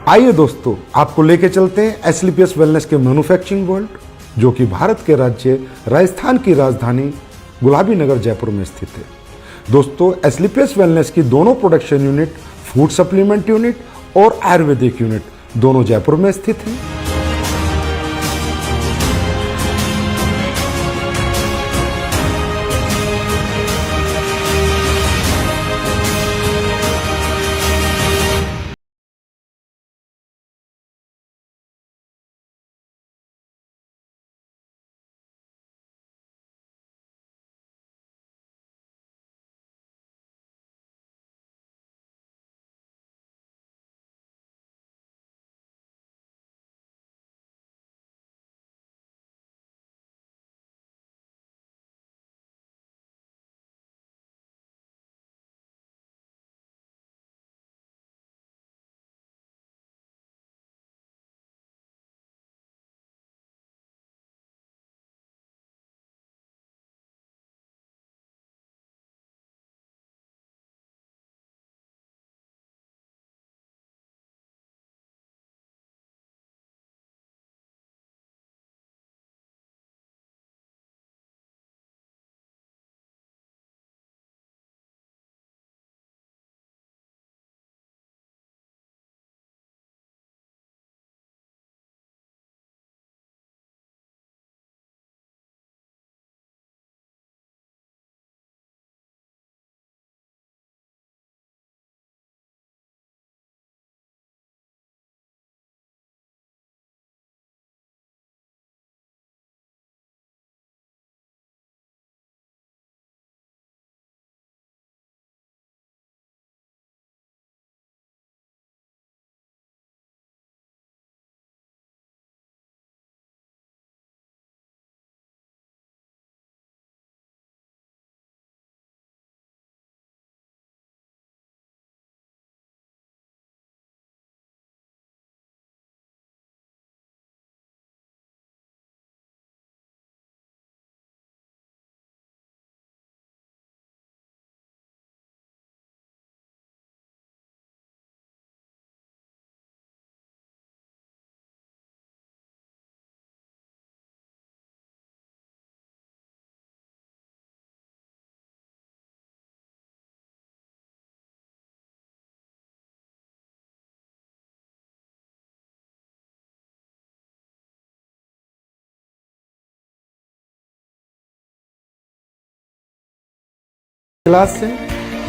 आइए दोस्तों, आपको लेके चलते हैं एसलीपीएस वेलनेस के मैन्युफैक्चरिंग वर्ल्ड, जो कि भारत के राज्य राजस्थान की राजधानी गुलाबी नगर जयपुर में स्थित है। दोस्तों, एसलीपीएस वेलनेस की दोनों production unit, food supplement unit और आयुर्वेदिक यूनिट दोनों जयपुर में स्थित हैं। क्लास से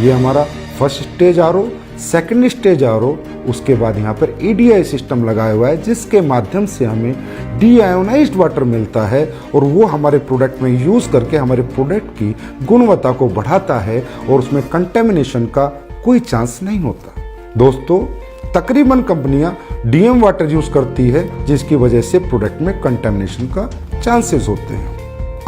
ये हमारा first stage RO, second stage RO, उसके बाद यहाँ पर ईडीआई सिस्टम लगाया हुआ है, जिसके माध्यम से हमें डीआयोनाइज्ड वाटर मिलता है और वो हमारे प्रोडक्ट में यूज़ करके हमारे प्रोडक्ट की गुणवत्ता को बढ़ाता है और उसमें कंटेमिनेशन का कोई चांस नहीं होता। दोस्तों, तकरीबन कंपनियां डीएम वाटर यूज़ करती है, जिसकी वजह से प्रोडक्ट में कंटेमिनेशन का चांसेस होते हैं।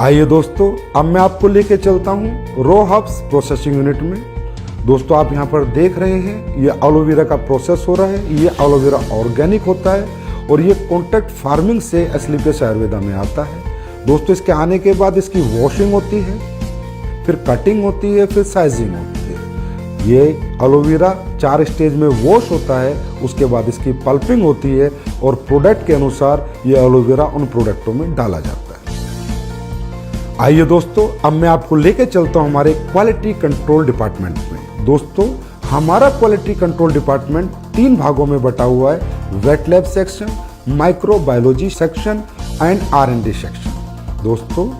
आइए दोस्तों, अब मैं आपको लेके चलता हूँ रो हर्ब्स प्रोसेसिंग यूनिट में। दोस्तों, आप यहाँ पर देख रहे हैं ये एलोवेरा का प्रोसेस हो रहा है। ये एलोवेरा ऑर्गेनिक होता है और ये कॉन्ट्रैक्ट फार्मिंग से एसलीपीएस आयुर्वेदा में आता है। दोस्तों, इसके आने के बाद इसकी वॉशिंग होती है, फिर कटिंग होती है, फिर साइजिंग होती है। ये एलोवेरा 4 स्टेज में वॉश होता है, उसके बाद इसकी पल्पिंग होती है और प्रोडक्ट के अनुसार ये एलोवेरा उन प्रोडक्टों में डाला जाता है। आइए दोस्तों, अब मैं आपको लेके चलता हूं हमारे क्वालिटी कंट्रोल डिपार्टमेंट में। दोस्तों, हमारा क्वालिटी कंट्रोल डिपार्टमेंट 3 भागों में बटा हुआ है: wet lab section, microbiology section and R&D section. दोस्तों,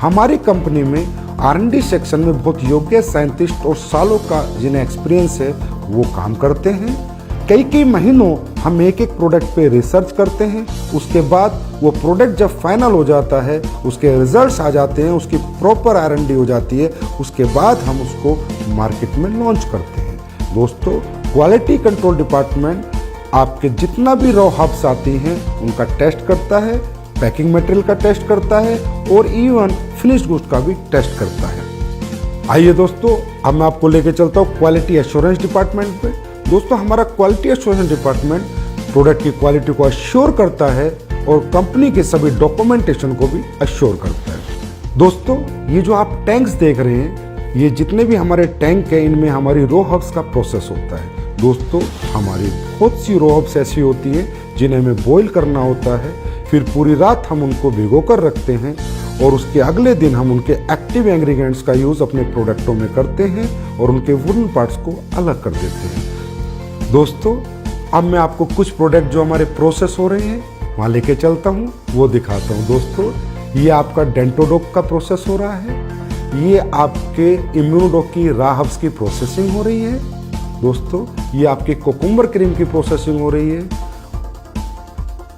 हमारी कंपनी में R&D सेक्शन में बहुत योग्य साइंटिस्ट और सालों का जिन्हें एक्सपीरियंस है वो काम करते हैं। कई महीनों हम एक प्रोडक्ट पे रिसर्च करते हैं, उसके बाद वो प्रोडक्ट जब फाइनल हो जाता है, उसके रिजल्ट्स आ जाते हैं, उसकी प्रॉपर R&D हो जाती है, उसके बाद हम उसको मार्केट में लॉन्च करते हैं। दोस्तों, क्वालिटी कंट्रोल डिपार्टमेंट आपके जितना भी रॉ हर्ब्स आती हैं उनका टेस्ट करता है, पैकिंग मटेरियल का टेस्ट करता है और इवन फिनिश्ड गुड्स का भी टेस्ट करता है। आइए दोस्तों, अब मैं आपको लेके चलता हूँ क्वालिटी एश्योरेंस डिपार्टमेंट पे। दोस्तों, हमारा क्वालिटी एश्योरेंस डिपार्टमेंट प्रोडक्ट की क्वालिटी को अश्योर करता है और कंपनी के सभी डॉक्यूमेंटेशन को भी अश्योर करता है। दोस्तों, ये जो आप टैंक्स देख रहे हैं, ये जितने भी हमारे टैंक हैं, इनमें हमारी रो हर्ब्स का प्रोसेस होता है। दोस्तों हमारी बहुत सी रॉ हर्ब्स ऐसी होती हैं जिन्हें हमें बॉईल करना होता है, फिर पूरी रात हम उनको भिगो कर रखते हैं और उसके अगले दिन हम उनके एक्टिव इंग्रेडिएंट्स का यूज़ अपने प्रोडक्टों में करते हैं और उनके वुडन पार्ट्स को अलग कर देते हैं। दोस्तों अब मैं आपको कुछ प्रोडक्ट जो हमारे प्रोसेस हो रहे हैं वहाँ लेके चलता हूँ, वो दिखाता हूँ। दोस्तों ये आपका डेंटोडोक का प्रोसेस हो रहा है, ये आपके इम्यूनोडोक की रॉ हर्ब्स की प्रोसेसिंग हो रही है। दोस्तों ये आपके कोकुम्बर क्रीम की प्रोसेसिंग हो रही है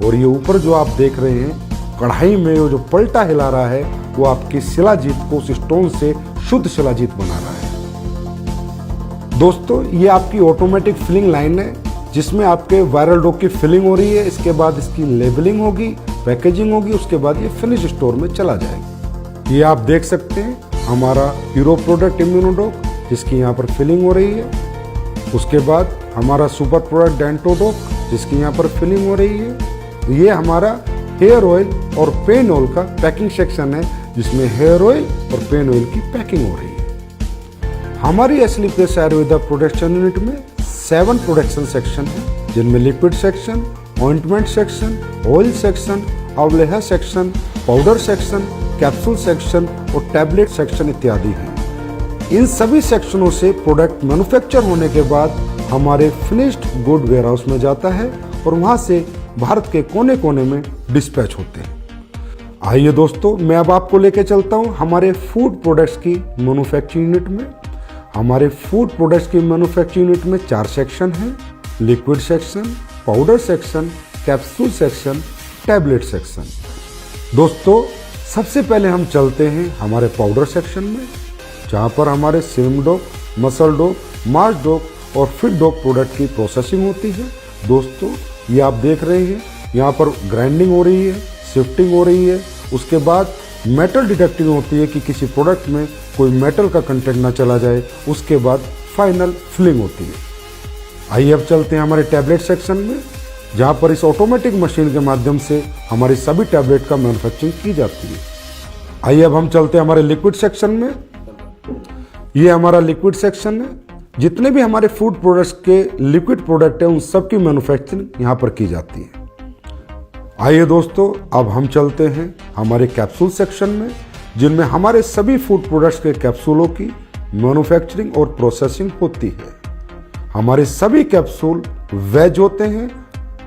और ये ऊपर जो आप देख रहे हैं कढ़ाई में वो जो पलटा हिला रहा है वो आपकी शिलाजीत को उस स्टोन से शुद्ध शिलाजीत बना रहा है। दोस्तों ये आपकी ऑटोमेटिक फिलिंग लाइन है जिसमें आपके वायरल डो की फिलिंग हो रही है, इसके बाद इसकी लेबलिंग होगी, पैकेजिंग होगी, उसके बाद ये फिनिश स्टोर में चला जाएगा। ये आप देख सकते हैं हमारा हीरो प्रोडक्ट इम्यूनोडोक जिसकी यहाँ पर फिलिंग हो रही है, उसके बाद हमारा सुपर प्रोडक्ट डेंटोडोक जिसकी यहाँ पर फिलिंग हो रही है। ये हमारा हेयर ऑयल और पेन ऑयल का पैकिंग सेक्शन है जिसमें हेयर ऑयल और पेन ऑयल की पैकिंग हो रही है। हमारी एसलीपीएस आयुर्वेदा प्रोडक्शन यूनिट में 7 प्रोडक्शन सेक्शन है जिनमें liquid section, ointment section, oil section, अवलेहा section, powder section, capsule section और टैबलेट सेक्शन इत्यादि हैं। इन सभी सेक्शनों से प्रोडक्ट मैन्युफैक्चर होने के बाद हमारे फिनिश्ड गुड वेयरहाउस में जाता है और वहां से भारत के कोने कोने में डिस्पैच होते हैं। आइए दोस्तों मैं अब आपको लेके चलता हूं हमारे फूड प्रोडक्ट्स की मैन्युफैक्चरिंग यूनिट में। हमारे फूड प्रोडक्ट्स की मैन्युफैक्चरिंग यूनिट में 4 सेक्शन हैं, liquid section, powder section, capsule section, tablet section. दोस्तों सबसे पहले हम चलते हैं हमारे पाउडर सेक्शन में जहाँ पर हमारे सिम डोक, मसल डोक, मार्च डोक और फिट डोक प्रोडक्ट की प्रोसेसिंग होती है। दोस्तों ये आप देख रहे हैं यहाँ पर ग्राइंडिंग हो रही है, शिफ्टिंग हो रही है, उसके बाद मेटल डिटेक्टिंग होती है कि किसी प्रोडक्ट में कोई मेटल का कंटेंट ना चला जाए, उसके बाद फाइनल फिलिंग होती है। आइए अब चलते हैं हमारे टैबलेट सेक्शन में जहाँ पर इस ऑटोमेटिक मशीन के माध्यम से हमारी सभी टैबलेट का मैन्युफैक्चरिंग की जाती है। आइए अब हम चलते हैं हमारे लिक्विड सेक्शन में। ये हमारा लिक्विड सेक्शन है, जितने भी हमारे फूड प्रोडक्ट्स के लिक्विड प्रोडक्ट हैं उन सब की मैन्युफैक्चरिंग यहाँ पर की जाती है। आइए दोस्तों अब हम चलते हैं हमारे कैप्सूल सेक्शन में जिनमें हमारे सभी फूड प्रोडक्ट्स के कैप्सूलों की मैन्युफैक्चरिंग और प्रोसेसिंग होती है। हमारे सभी कैप्सूल वेज होते हैं,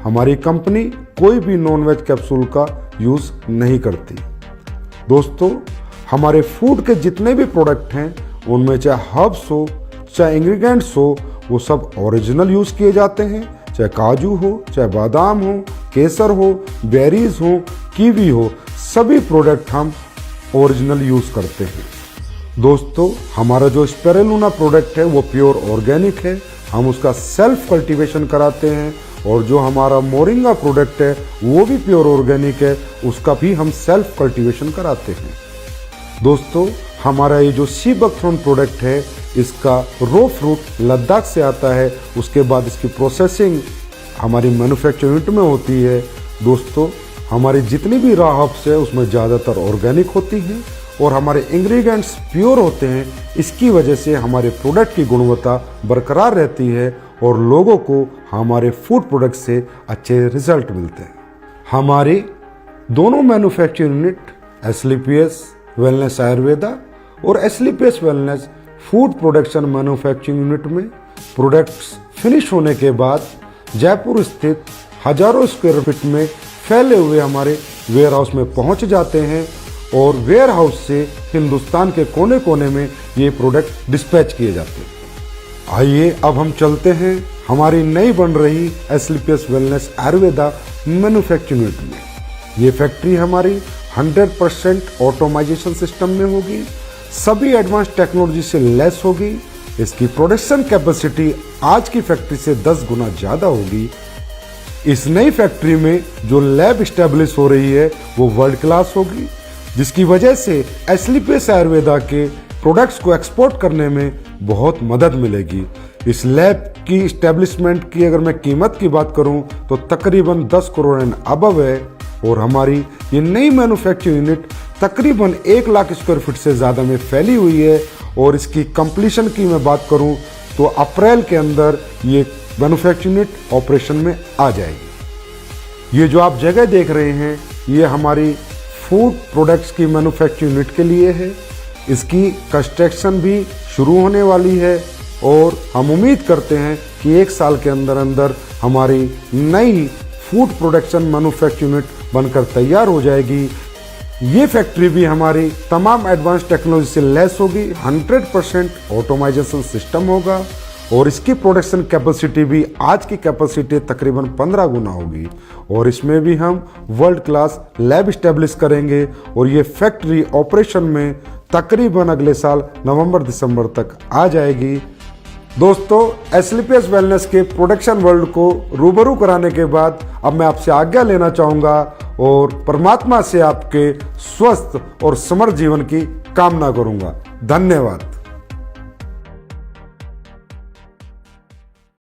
हमारी कंपनी कोई भी नॉन वेज कैप्सूल का यूज नहीं करती। दोस्तों हमारे फूड के जितने भी प्रोडक्ट हैं उनमें चाहे हर्ब्स हो चाहे इंग्रेडिएंट्स हो वो सब ओरिजिनल यूज किए जाते हैं, चाहे काजू हो, चाहे बादाम हो, केसर हो, बेरीज हो, कीवी हो, सभी प्रोडक्ट हम ओरिजिनल यूज करते हैं। दोस्तों हमारा जो स्पिरुलिना प्रोडक्ट है वो प्योर ऑर्गेनिक है, हम उसका सेल्फ कल्टीवेशन कराते हैं और जो हमारा मोरिंगा प्रोडक्ट है वो भी प्योर ऑर्गेनिक है, उसका भी हम सेल्फ कल्टीवेशन कराते हैं। दोस्तों हमारा ये जो सी बकथ्रोन प्रोडक्ट है इसका रो फ्रूट लद्दाख से आता है, उसके बाद इसकी प्रोसेसिंग हमारी मैन्युफैक्चरिंग यूनिट में होती है। दोस्तों हमारी जितनी भी रॉ हर्ब्स है उसमें ज़्यादातर ऑर्गेनिक होती हैं और हमारे इंग्रेडिएंट्स प्योर होते हैं, इसकी वजह से हमारे प्रोडक्ट की गुणवत्ता बरकरार रहती है और लोगों को हमारे फूड प्रोडक्ट से अच्छे रिजल्ट मिलते हैं। हमारी दोनों manufacturing unit SLPS wellness Ayurveda और SLPS wellness food production manufacturing unit में प्रोडक्ट्स फिनिश होने के बाद जयपुर स्थित हजारों स्क्वायर फीट में फैले हुए हमारे वेयर हाउस में पहुंच जाते हैं और वेयर हाउस से हिंदुस्तान के कोने कोने में ये प्रोडक्ट डिस्पैच किए जाते हैं। आइए अब हम चलते हैं हमारी नई बन रही एसलीपीएस वेलनेस आयुर्वेदा मैन्युफैक्चरिंग यूनिट में। ये फैक्ट्री हमारी 100% ऑटोमाइजेशन सिस्टम में होगी, सभी एडवांस टेक्नोलॉजी से लेस होगी। इसकी प्रोडक्शन कैपेसिटी आज की फैक्ट्री से 10 गुना ज़्यादा होगी। इस नई फैक्ट्री में जो लैब स्टैब्लिश हो रही है वो वर्ल्ड क्लास होगी, जिसकी वजह से एसलीपीएस आयुर्वेदा के प्रोडक्ट्स को एक्सपोर्ट करने में बहुत मदद मिलेगी। इस लैब की स्टैब्लिशमेंट की अगर मैं कीमत की बात करूं तो तकरीबन 10 करोड़ एंड अबव है और हमारी ये नई मैन्युफैक्चरिंग यूनिट तकरीबन 1 लाख स्क्वायर फीट से ज़्यादा में फैली हुई है और इसकी कंप्लीशन की मैं बात करूं तो अप्रैल के अंदर ये मैन्युफैक्चरिंग यूनिट ऑपरेशन में आ जाएगी। ये जो आप जगह देख रहे हैं ये हमारी फूड प्रोडक्ट्स की मैन्युफैक्चरिंग यूनिट के लिए है। इसकी कंस्ट्रक्शन भी शुरू होने वाली है और हम उम्मीद करते हैं कि 1 साल के अंदर अंदर हमारी नई फूड प्रोडक्शन मैन्युफैक्चरिंग यूनिट बनकर तैयार हो जाएगी। ये फैक्ट्री भी हमारी तमाम एडवांस टेक्नोलॉजी से लैस होगी, 100% ऑटोमाइजेशन सिस्टम होगा और इसकी प्रोडक्शन कैपेसिटी भी आज की कैपेसिटी तकरीबन 15 गुना होगी और इसमें भी हम वर्ल्ड क्लास लैब स्टैब्लिश करेंगे और ये फैक्ट्री ऑपरेशन में तकरीबन अगले साल नवंबर-दिसंबर तक आ जाएगी। दोस्तों, एस्क्लेपियस वेलनेस के प्रोडक्शन वर्ल्ड को रूबरू कराने के बाद अब मैं आपसे आज्ञा लेना चाहूँगा और परमात्मा से आपके स्वस्थ और समृद्ध जीवन की कामना करूँगा। धन्यवाद।